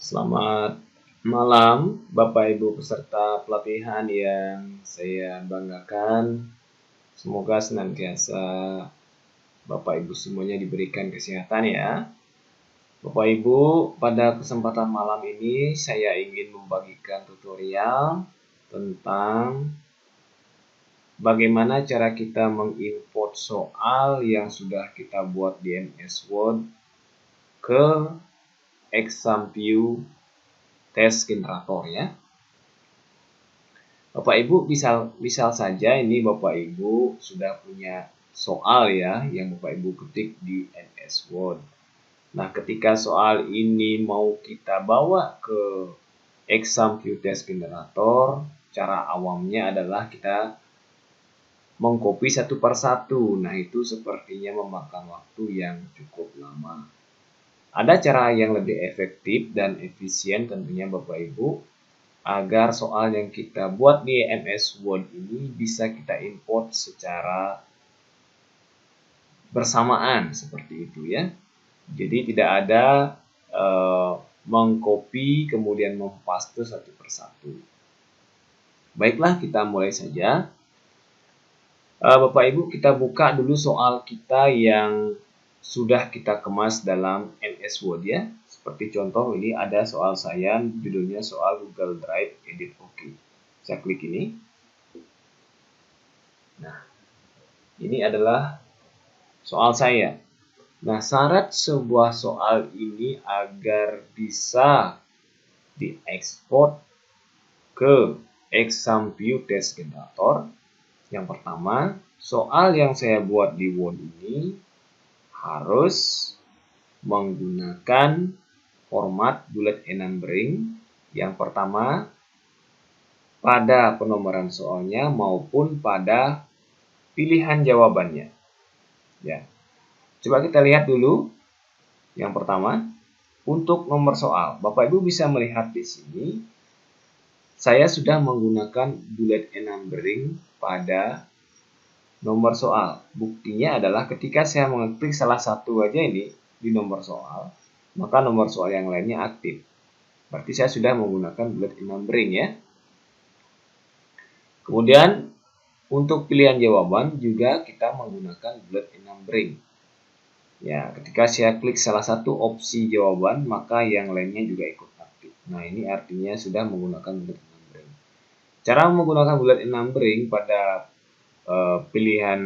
Selamat malam, Bapak Ibu peserta pelatihan yang saya banggakan. Semoga senantiasa Bapak Ibu semuanya diberikan kesehatan ya. Bapak Ibu, pada kesempatan malam ini saya ingin membagikan tutorial tentang bagaimana cara kita mengimport soal yang sudah kita buat di MS Word ke ExamView Test Generator ya. Bapak Ibu misal saja ini Bapak Ibu sudah punya soal ya yang Bapak Ibu ketik di MS Word. Nah, ketika soal ini mau kita bawa ke ExamView Test Generator, cara awamnya adalah kita mengcopy satu persatu. Nah, itu sepertinya memakan waktu yang cukup lama. Ada cara yang lebih efektif dan efisien tentunya Bapak Ibu, agar soal yang kita buat di MS Word ini bisa kita import secara bersamaan seperti itu ya. Jadi tidak ada mengcopy kemudian mempaste satu persatu. Baiklah, kita mulai saja. Bapak Ibu, kita buka dulu soal kita yang sudah kita kemas dalam MS Word ya. Seperti contoh ini ada soal saya, judulnya soal Google Drive Edit OK. Saya klik ini. Nah, ini adalah soal saya. Nah, syarat sebuah soal ini agar bisa diekspor ke ExamView Test Generator. Yang pertama, soal yang saya buat di Word ini harus menggunakan format bullet and numbering. Yang pertama, pada penomoran soalnya maupun pada pilihan jawabannya. Ya. Coba kita lihat dulu. Yang pertama, untuk nomor soal. Bapak Ibu bisa melihat di sini saya sudah menggunakan bullet and numbering pada nomor soal. Buktinya adalah ketika saya mengeklik salah satu aja ini di nomor soal, maka nomor soal yang lainnya aktif. Berarti saya sudah menggunakan bullet and numbering ya. Kemudian untuk pilihan jawaban juga kita menggunakan bullet and numbering. Ya, ketika saya klik salah satu opsi jawaban, maka yang lainnya juga ikut aktif. Nah, ini artinya sudah menggunakan bullet and numbering. Cara menggunakan bullet and numbering pada pilihan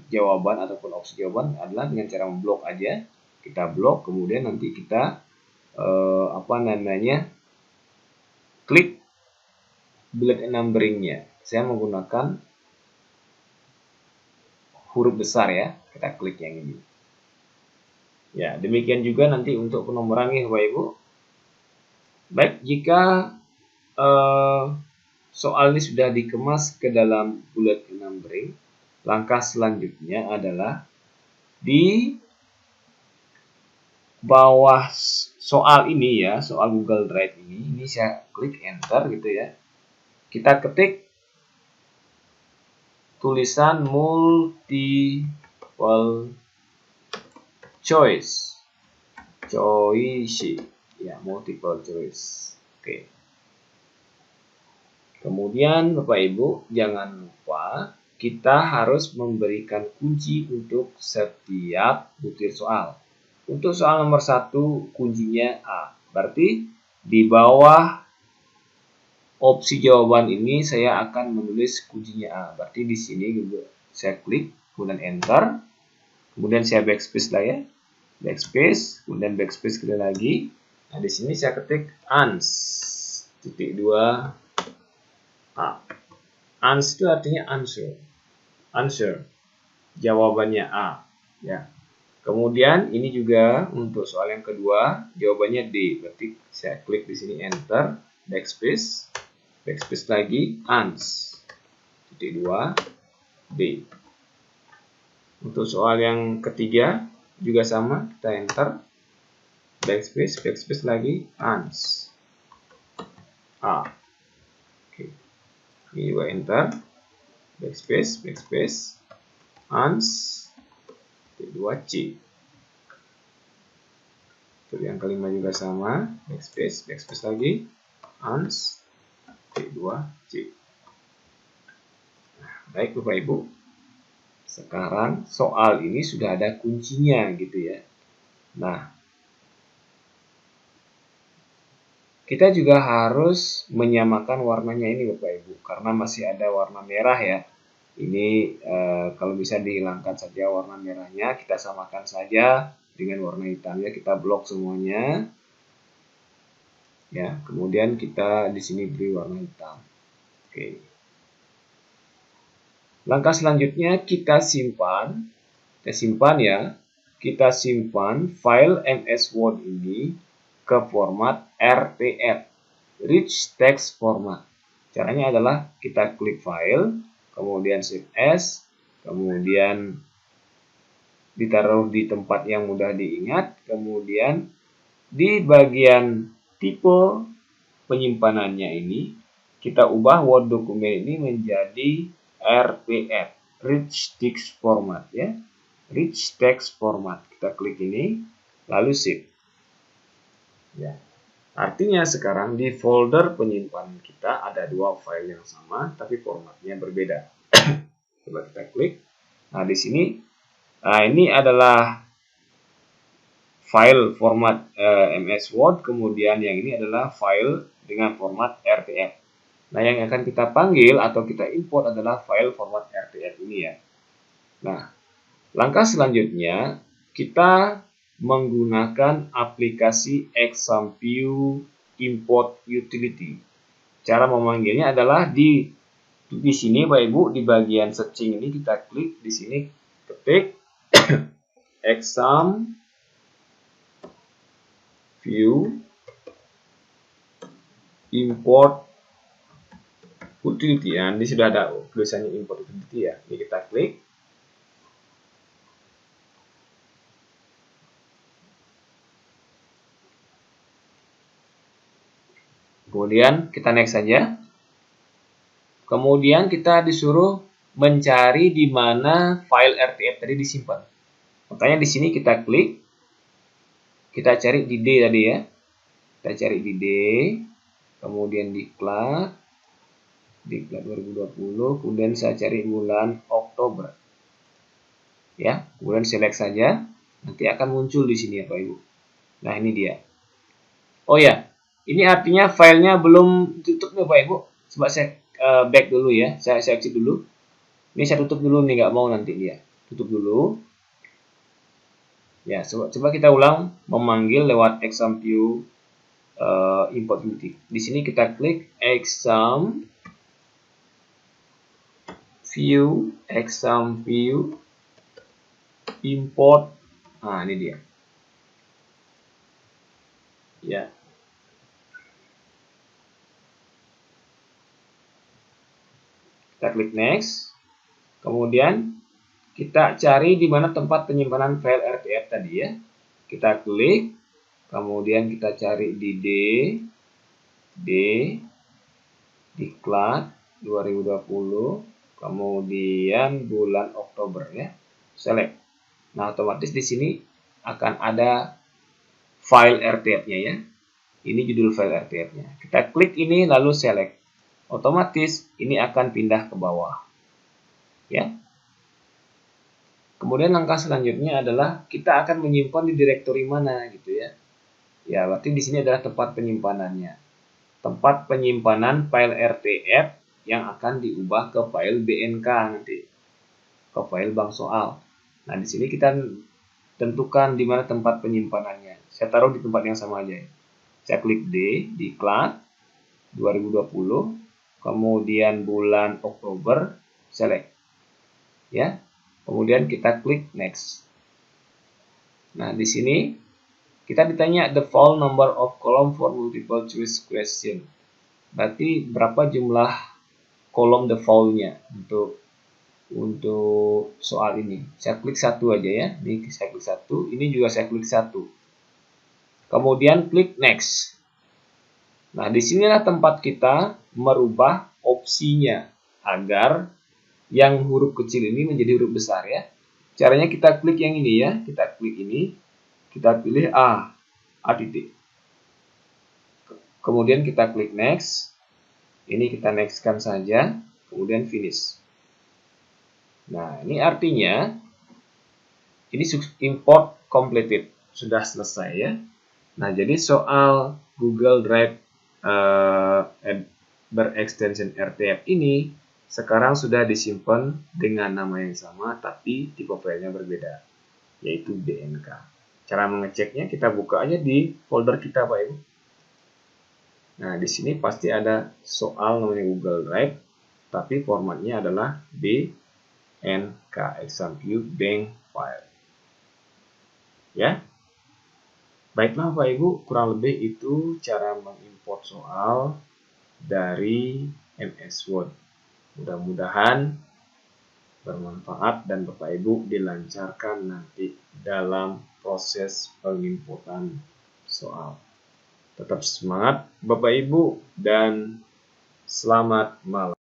jawaban ataupun opsi jawaban adalah dengan cara memblok aja. Kita blok, kemudian nanti kita klik bullet and numbering-nya. Saya menggunakan huruf besar ya. Kita klik yang ini. Ya, demikian juga nanti untuk penomoran ya Bapak Ibu. Baik, jika soal ini sudah dikemas ke dalam bullet and numbering, langkah selanjutnya adalah di bawah soal ini ya, soal Google Drive ini saya klik enter gitu ya. Kita ketik tulisan multiple choice. Ya, multiple choice. Oke. Kemudian Bapak Ibu jangan lupa kita harus memberikan kunci untuk setiap butir soal. Untuk soal nomor 1 kuncinya A. Berarti di bawah opsi jawaban ini saya akan menulis kuncinya A. Berarti di sini juga saya klik, kemudian enter. Kemudian saya backspace lah ya. Backspace, kemudian backspace sekali lagi. Nah, di sini saya ketik ans titik 2 A. Ans itu artinya answer. Answer. Jawabannya A, ya. Kemudian ini juga untuk soal yang kedua, jawabannya D. Berarti saya klik di sini enter, backspace, backspace lagi, ans titik 2 D. Untuk soal yang ketiga juga sama, kita enter, backspace, backspace lagi, ans A. Oke. Ini juga enter, backspace, backspace, ans 2C. Untuk yang kelima juga sama, backspace lagi, ans, T2C. Nah, baik Bapak Ibu. Sekarang soal ini sudah ada kuncinya gitu ya. Nah, kita juga harus menyamakan warnanya ini Bapak Ibu, karena masih ada warna merah ya. Ini kalau bisa dihilangkan saja warna merahnya, kita samakan saja dengan warna hitamnya, kita blok semuanya. Ya, kemudian kita di sini beri warna hitam. Oke. Langkah selanjutnya kita simpan ya. Kita simpan file MS Word ini ke format RTF, Rich Text Format. Caranya adalah kita klik file, kemudian save as, kemudian ditaruh di tempat yang mudah diingat, kemudian di bagian tipe penyimpanannya ini kita ubah Word dokumen ini menjadi RTF, Rich Text Format ya. Rich Text Format. Kita klik ini, lalu save. Ya. Artinya sekarang di folder penyimpanan kita ada dua file yang sama, tapi formatnya berbeda. Coba kita klik. Nah di sini, ini adalah file format MS Word, kemudian yang ini adalah file dengan format RTF. Nah yang akan kita panggil atau kita import adalah file format RTF ini ya. Nah, langkah selanjutnya, kita menggunakan aplikasi Examview Import Utility. Cara memanggilnya adalah di sini Bapak Ibu, di bagian searching ini kita klik di sini, ketik Examview Import Utility. Nah, ini sudah ada tulisannya Import Utility ya. Ini kita klik. Kemudian kita next saja. Kemudian kita disuruh mencari di mana file RTF tadi disimpan. Makanya di sini kita klik. Kita cari di D tadi ya. Kita cari di D. Kemudian diklat 2020. Kemudian saya cari bulan Oktober. Ya, kemudian select saja. Nanti akan muncul di sini ya Pak Ibu. Nah, ini dia. Oh ya. Ini artinya filenya belum tutup nih Pak Ibu. Coba saya back dulu ya. Saya exit dulu. Ini saya tutup dulu nih, nggak mau nanti dia. Tutup dulu. Ya, coba kita ulang memanggil lewat Examview Import Utility. Di sini kita klik Examview Import. Nah, ini dia. Ya. Kita klik next. Kemudian kita cari di mana tempat penyimpanan file RTF tadi ya. Kita klik. Kemudian kita cari di diklat 2020. Kemudian bulan Oktober ya. Select. Nah, otomatis di sini akan ada file RTF-nya ya. Ini judul file RTF-nya. Kita klik ini lalu select. Otomatis ini akan pindah ke bawah. Ya. Kemudian langkah selanjutnya adalah kita akan menyimpan di direktori mana gitu ya. Ya, berarti di sini adalah tempat penyimpanannya. Tempat penyimpanan file RTF yang akan diubah ke file BNK nanti. Ke file bank soal. Nah, di sini kita tentukan di mana tempat penyimpanannya. Saya taruh di tempat yang sama aja ya. Saya klik D, diklat 2020. Kemudian bulan Oktober, select. Ya. Kemudian kita klik next. Nah, di sini kita ditanya the full number of column for multiple choice question. Berarti berapa jumlah kolom default-nya untuk soal ini. Saya klik satu aja ya. Ini saya klik satu, ini juga saya klik satu. Kemudian klik next. Nah, disinilah tempat kita merubah opsinya agar yang huruf kecil ini menjadi huruf besar ya. Caranya kita klik yang ini ya. Kita klik ini. Kita pilih A. A titik. Kemudian kita klik next. Ini kita nextkan saja, kemudian finish. Nah, ini artinya ini import completed, sudah selesai ya. Nah, jadi soal Google Drive berextension RTF ini sekarang sudah disimpan dengan nama yang sama, tapi tipe filenya berbeda, yaitu BNK. Cara mengeceknya kita buka aja di folder kita, Pak Ibu. Nah, di sini pasti ada soal namanya Google Drive, tapi formatnya adalah BNK, exam view bank file. Ya. Baiklah Bapak Ibu, kurang lebih itu cara mengimport soal dari MS Word. Mudah-mudahan bermanfaat dan Bapak Ibu dilancarkan nanti dalam proses pengimportan soal. Tetap semangat Bapak Ibu dan selamat malam.